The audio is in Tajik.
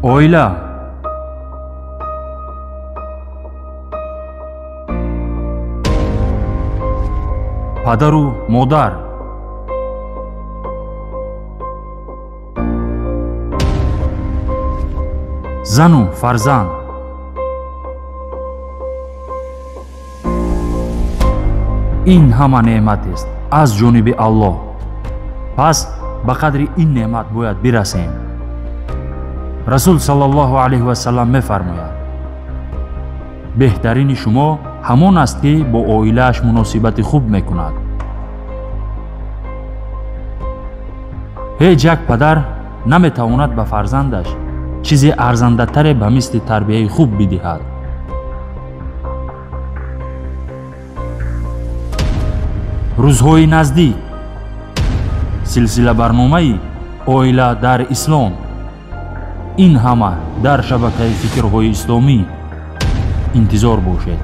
Oila падару модар, зану фарзанд, ин ҳама неъматест аз ҷониби Аллоҳ. пас ба қадри ин неъмат бояд бирасем. расул саллаллоҳу алайҳи васалам мефармояд: беҳтарини шумо ҳамон аст ки бо оилааш муносибати хуб мекунад. ҳеҷ як падар наметавонад ба фарзандаш чизе арзандатаре ба мисли тарбияи хуб бидиҳад. рӯзҳои наздик, силсилабарномаи оила дар ислом. ин ҳама дар шабакаи фикрҳои исломӣ. интизор бошед.